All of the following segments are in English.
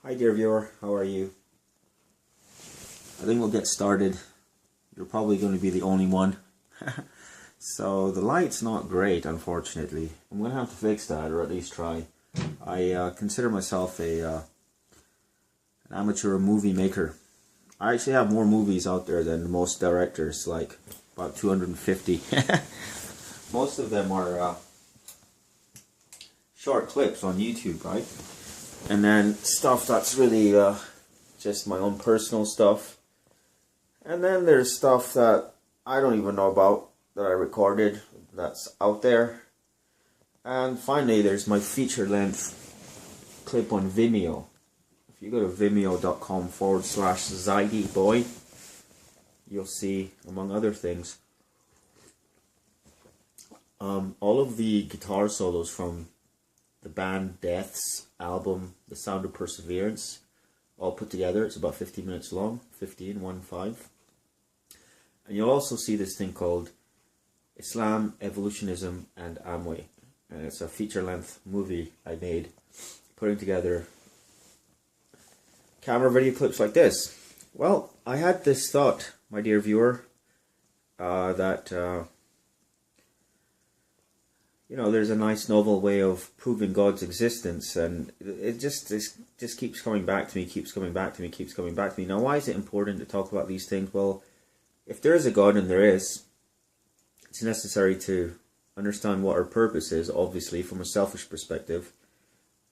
Hi dear viewer, how are you? I think we'll get started. You're probably going to be the only one. So the light's not great, unfortunately. I'm going to have to fix that, or at least try. I consider myself an amateur movie maker. I actually have more movies out there than most directors, like about 250. Most of them are short clips on YouTube, right? And then stuff that's really just my own personal stuff. And then there's stuff that I don't even know about that I recorded that's out there. And finally there's my feature length clip on Vimeo. If you go to vimeo.com/ZydeBoy, you'll see, among other things, all of the guitar solos from the band Death's album, The Sound of Perseverance, all put together. It's about 50 minutes long, 15. And you'll also see this thing called Islam, Evolutionism and Amway. And it's a feature-length movie I made, putting together camera video clips like this. Well, I had this thought, my dear viewer, that there's a nice novel way of proving God's existence, and it just keeps coming back to me, keeps coming back to me. Now, why is it important to talk about these things? Well, if there is a God, and there is, it's necessary to understand what our purpose is, obviously, from a selfish perspective.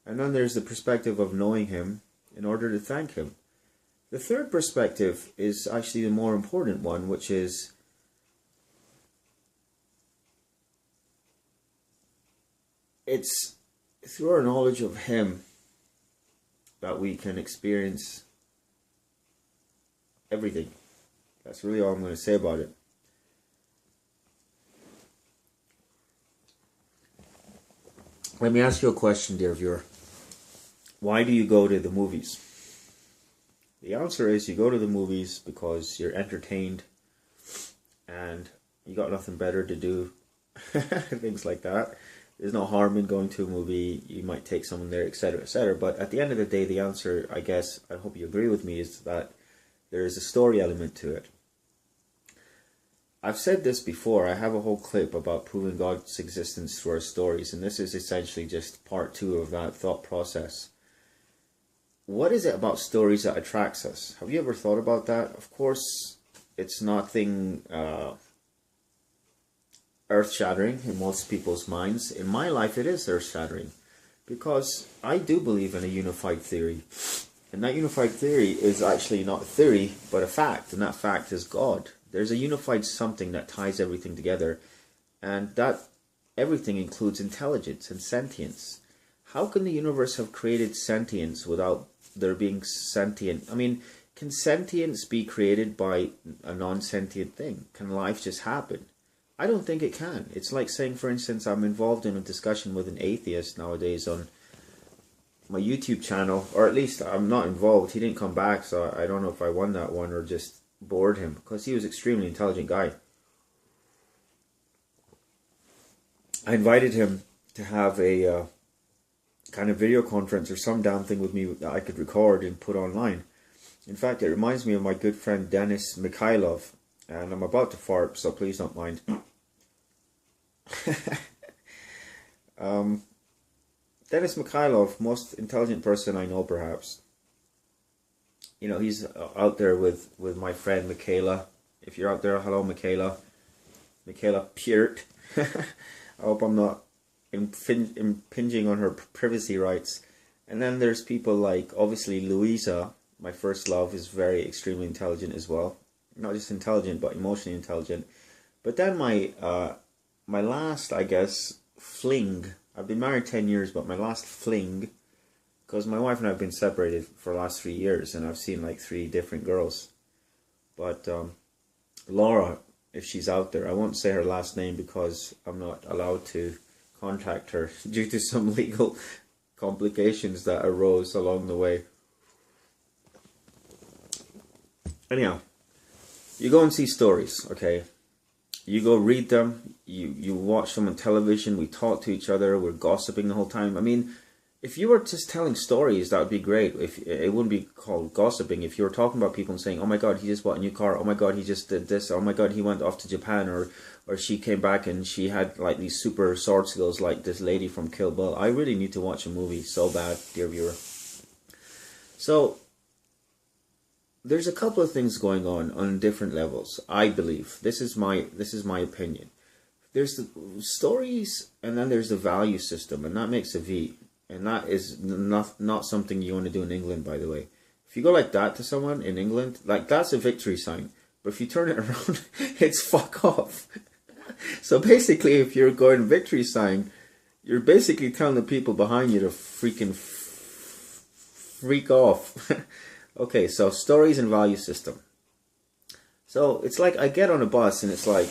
And then there's the perspective of knowing Him in order to thank Him. The third perspective is actually the more important one, which is it's through our knowledge of Him that we can experience everything. That's really all I'm going to say about it. Let me ask you a question, dear viewer. Why do you go to the movies? The answer is you go to the movies because you're entertained and you got nothing better to do. Things like that. There's no harm in going to a movie. You might take someone there, etc., etc. But at the end of the day, the answer, I guess, I hope you agree with me, is that there is a story element to it. I've said this before. I have a whole clip about proving God's existence through our stories, and this is essentially just part 2 of that thought process. What is it about stories that attracts us? Have you ever thought about that? Of course, it's nothing earth-shattering in most people's minds. In my life, it is earth-shattering, because I do believe in a unified theory. And that unified theory is actually not a theory, but a fact, and that fact is God. There's a unified something that ties everything together, and that everything includes intelligence and sentience. How can the universe have created sentience without there being sentient? I mean, can sentience be created by a non-sentient thing? Can life just happen? I don't think it can. It's like saying, for instance, I'm involved in a discussion with an atheist nowadays on my YouTube channel, or at least I'm not involved. He didn't come back, so I don't know if I won that one or just bored him, because he was an extremely intelligent guy. I invited him to have a kind of video conference or some damn thing with me that I could record and put online. In fact, it reminds me of my good friend Denis Mikhailov, and I'm about to fart, so please don't mind. Denis Mikhailov, most intelligent person I know, perhaps. You know, he's out there with my friend Michaela. If you're out there, hello Michaela. Michaela Peart. I hope I'm not impinging on her privacy rights. And then there's people like, obviously, Louisa, my first love, is extremely intelligent as well. Not just intelligent, but emotionally intelligent. But then my last, I guess, fling. I've been married 10 years, but my last fling, because my wife and I have been separated for the last 3 years, and I've seen like 3 different girls. But Laura, if she's out there, I won't say her last name because I'm not allowed to contact her due to some legal complications that arose along the way. Anyhow, you go and see stories, okay? You go read them, you watch them on television, we talk to each other, we're gossiping the whole time. I mean, if you were just telling stories, that would be great. If it wouldn't be called gossiping. If you were talking about people and saying, "Oh my God, he just bought a new car. Oh my God, he just did this. Oh my God, he went off to Japan," or she came back and she had like these super sword skills, like this lady from Kill Bill. I really need to watch a movie so bad, dear viewer. So there's a couple of things going on different levels. I believe this is my opinion. There's the stories, and then there's the value system, and that makes a V. And that is not something you want to do in England, by the way. If you go like that to someone in England, like that's a victory sign. But if you turn it around, it's fuck off. So basically, if you're going victory sign, you're basically telling the people behind you to freaking freak off. Okay, so stories and value system. So it's like I get on a bus and it's like,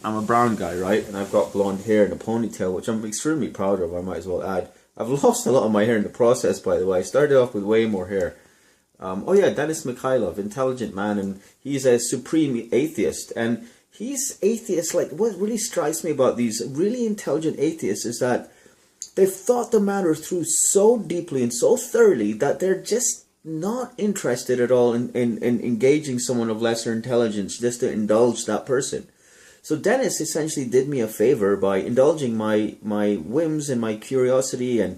I'm a brown guy, right? And I've got blonde hair and a ponytail, which I'm extremely proud of, I might as well add. I've lost a lot of my hair in the process, by the way. I started off with way more hair. Oh yeah, Denis Mikhailov, intelligent man, and he's a supreme atheist. And he's atheist, like, what really strikes me about these really intelligent atheists is that they've thought the matter through so deeply and so thoroughly that they're just not interested at all in engaging someone of lesser intelligence just to indulge that person. So Dennis essentially did me a favor by indulging my whims and my curiosity, and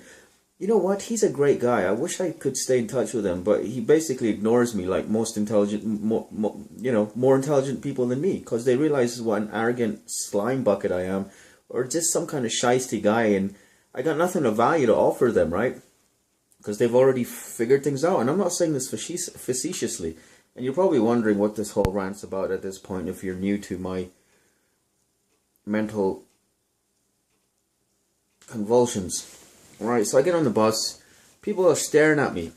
you know what? He's a great guy. I wish I could stay in touch with him, but he basically ignores me like most intelligent, more intelligent people than me, because they realize what an arrogant slime bucket I am, or just some kind of shiesty guy, and I got nothing of value to offer them, right? Because they've already figured things out, and I'm not saying this facetiously. And you're probably wondering what this whole rant's about at this point if you're new to my mental convulsions. Right, so I get on the bus, people are staring at me.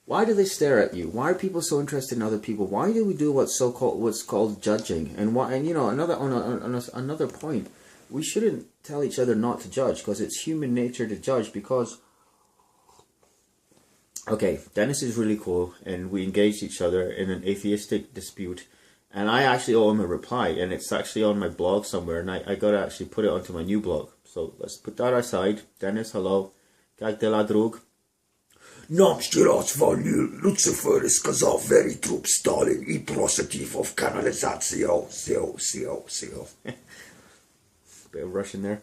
Why do they stare at you? Why are people so interested in other people? Why do we do what's called judging? And why? And you know, another point, we shouldn't tell each other not to judge, because it's human nature to judge. Because okay, Dennis is really cool, and we engaged each other in an atheistic dispute. And I actually owe him a reply, and it's actually on my blog somewhere, and I got to actually put it onto my new blog. So let's put that aside. Dennis, hello. Как дела, друг? Нам ще раз вали Люцифер сказав very trup Stalin и проситив of канализацию. Сел. Bit of Russian there.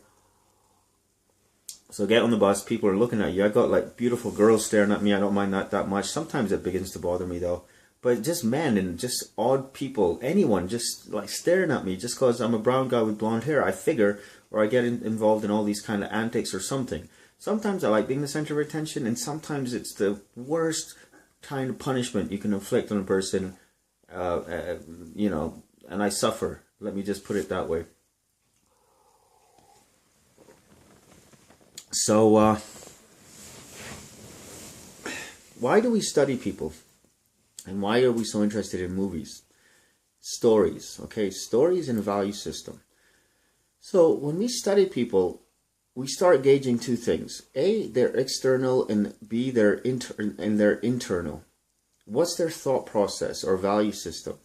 So get on the bus, people are looking at you. I got like beautiful girls staring at me. I don't mind that much. Sometimes it begins to bother me though. But just men and just odd people, anyone just like staring at me just because I'm a brown guy with blonde hair. I figure, or I get involved in all these kind of antics or something. Sometimes I like being the center of attention, and sometimes it's the worst kind of punishment you can inflict on a person, you know, and I suffer. Let me just put it that way. So, why do we study people? And why are we so interested in movies? Stories, okay? Stories and value system. So when we study people, we start gauging two things. A, their external, and B, their internal. What's their thought process or value system?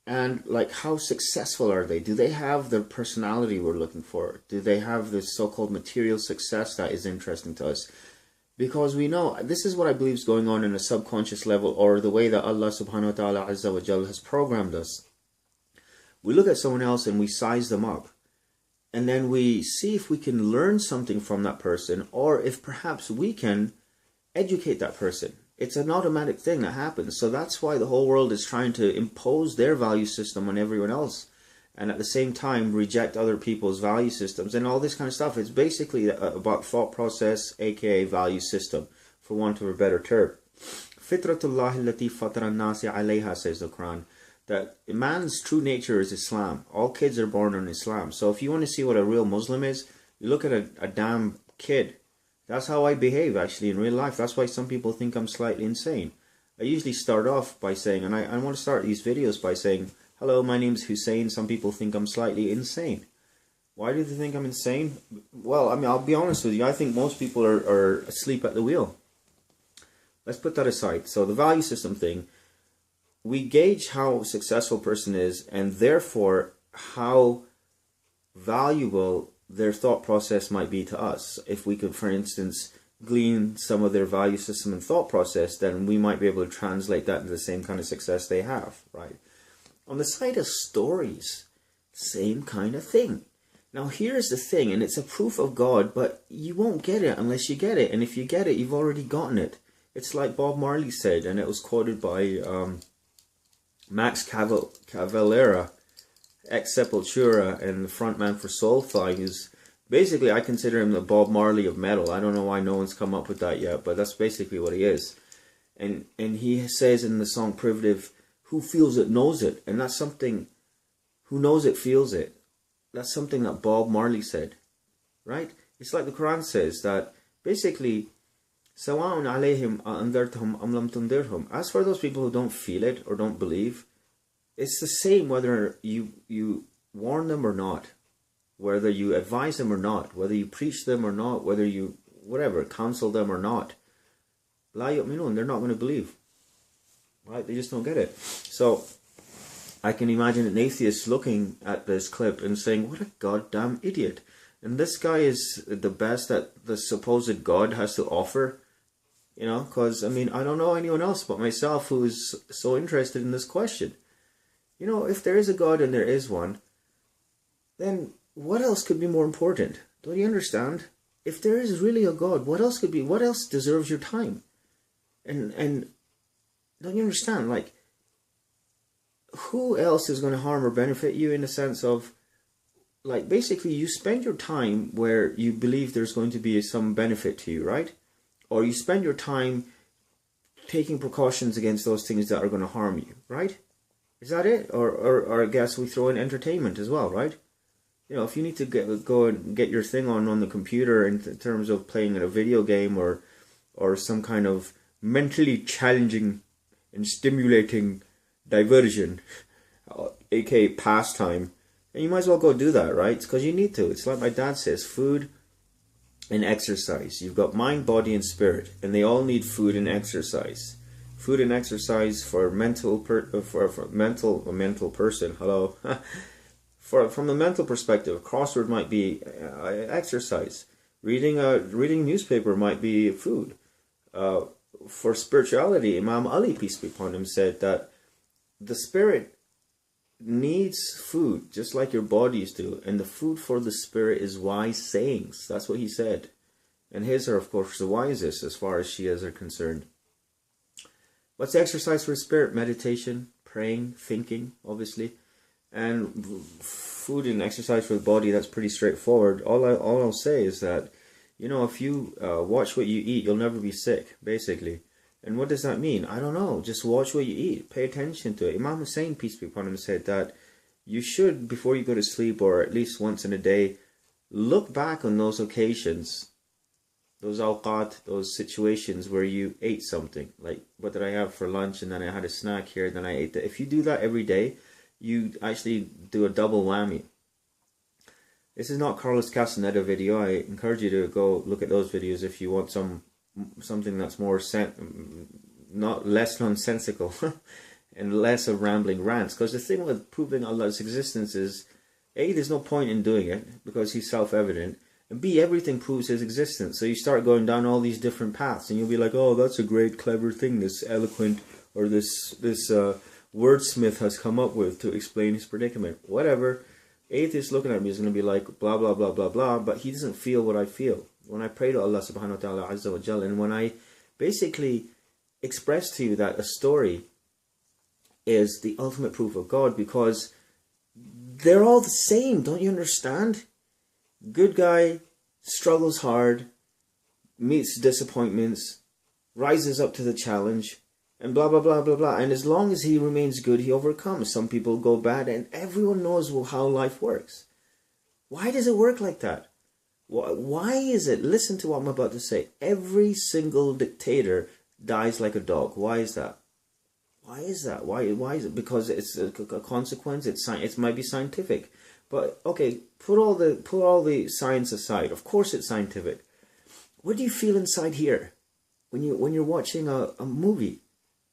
And like, how successful are they? Do they have the personality we're looking for? Do they have this so-called material success that is interesting to us? Because we know, this is what I believe is going on in a subconscious level, or the way that Allah subhanahu wa ta'ala azza wa jal has programmed us. We look at someone else and we size them up. And then we see if we can learn something from that person, or if perhaps we can educate that person. It's an automatic thing that happens. So that's why the whole world is trying to impose their value system on everyone else, and at the same time reject other people's value systems and all this kind of stuff. It's basically about thought process, aka value system, for want of a better term. Fitratullah allati fatara an-nasi alayha, says the Quran, that man's true nature is Islam. All kids are born in Islam. So if you want to see what a real Muslim is, you look at a damn kid. That's how I behave actually in real life. That's why some people think I'm slightly insane. I usually start off by saying, and I want to start these videos by saying, hello, my name's Hussein. Some people think I'm slightly insane. Why do they think I'm insane? Well, I mean, I'll be honest with you. I think most people are asleep at the wheel. Let's put that aside. So the value system thing, we gauge how successful a person is, and therefore how valuable their thought process might be to us. If we could, for instance, glean some of their value system and thought process, then we might be able to translate that into the same kind of success they have, right? On the side of stories, same kind of thing. Now here's the thing, and it's a proof of God, but you won't get it unless you get it. And if you get it, you've already gotten it. It's like Bob Marley said, and it was quoted by Max Cavalera, ex-Sepultura, and the frontman for Soulfly, who's basically, I consider him the Bob Marley of metal. I don't know why no one's come up with that yet, but that's basically what he is. And he says in the song Privative, who feels it knows it. And that's something, who knows it feels it. That's something that Bob Marley said, right? It's like the Quran says that basically, Sawa'un alayhim andarthum am lam tundirhum. As for those people who don't feel it or don't believe, it's the same whether you warn them or not, whether you advise them or not, whether you preach them or not, whether you, whatever, counsel them or not. La yu'minun, they're not going to believe, right? They just don't get it. So I can imagine an atheist looking at this clip and saying, what a goddamn idiot. And this guy is the best that the supposed God has to offer, you know, because, I mean, I don't know anyone else but myself who is so interested in this question. You know, if there is a God and there is one, then what else could be more important? Don't you understand? If there is really a God, what else could be, what else deserves your time? And don't you understand, like, who else is going to harm or benefit you in the sense of, like, basically you spend your time where you believe there's going to be some benefit to you, right? Or you spend your time taking precautions against those things that are going to harm you, right? Is that it? Or I guess we throw in entertainment as well, right? You know, if you need to go and get your thing on the computer in terms of playing a video game or some kind of mentally challenging and stimulating diversion, aka pastime, and you might as well go do that, right? It's because you need to. It's like my dad says, food and exercise. You've got mind, body, and spirit, and they all need food and exercise. Food and exercise for mental person. Hello. From the mental perspective, crossword might be exercise. Reading newspaper might be food. For spirituality, Imam Ali, peace be upon him, said that the spirit needs food, just like your bodies do. And the food for the spirit is wise sayings. That's what he said. And his are, of course, the wisest as far as Shias are concerned. What's exercise for the spirit? Meditation, praying, thinking, obviously. And food and exercise for the body, that's pretty straightforward. All I'll say is that, you know, if you watch what you eat, you'll never be sick, basically. And what does that mean? I don't know. Just watch what you eat. Pay attention to it. Imam Hussein, peace be upon him, said that you should, before you go to sleep, or at least once in a day, look back on those occasions, those awqat, those situations where you ate something. Like, what did I have for lunch? And then I had a snack here, and then I ate that. If you do that every day, you actually do a double whammy. This is not Carlos Castaneda video. I encourage you to go look at those videos if you want something that's more less nonsensical and less of rambling rants. Because the thing with proving Allah's existence is, A, there's no point in doing it because he's self-evident, and B, everything proves his existence. So you start going down all these different paths, and you'll be like, oh, that's a great, clever thing this eloquent or this wordsmith has come up with to explain his predicament. Whatever. Atheist looking at me is going to be like, blah, blah, blah, blah, blah, but he doesn't feel what I feel. When I pray to Allah subhanahu wa ta'ala azza wa jal, and when I basically express to you that a story is the ultimate proof of God, because they're all the same, don't you understand? Good guy struggles hard, meets disappointments, rises up to the challenge, and blah, blah, blah, blah, blah. And as long as he remains good, he overcomes. Some people go bad, and everyone knows how life works. Why does it work like that? Why is it? Listen to what I'm about to say. Every single dictator dies like a dog. Why is that? Why is that? Why is it? Because it's a consequence. It might be scientific. But, okay, put all the science aside. Of course it's scientific. What do you feel inside here when you're watching a movie?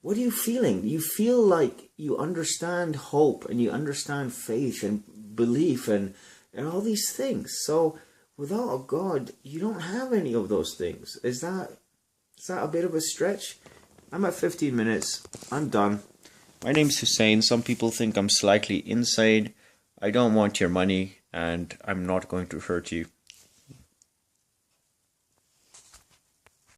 What are you feeling? You feel like you understand hope, and you understand faith and belief and all these things. So without a God, you don't have any of those things. Is that a bit of a stretch? I'm at 15 minutes. I'm done. My name's Hussein. Some people think I'm slightly insane. I don't want your money, and I'm not going to hurt you.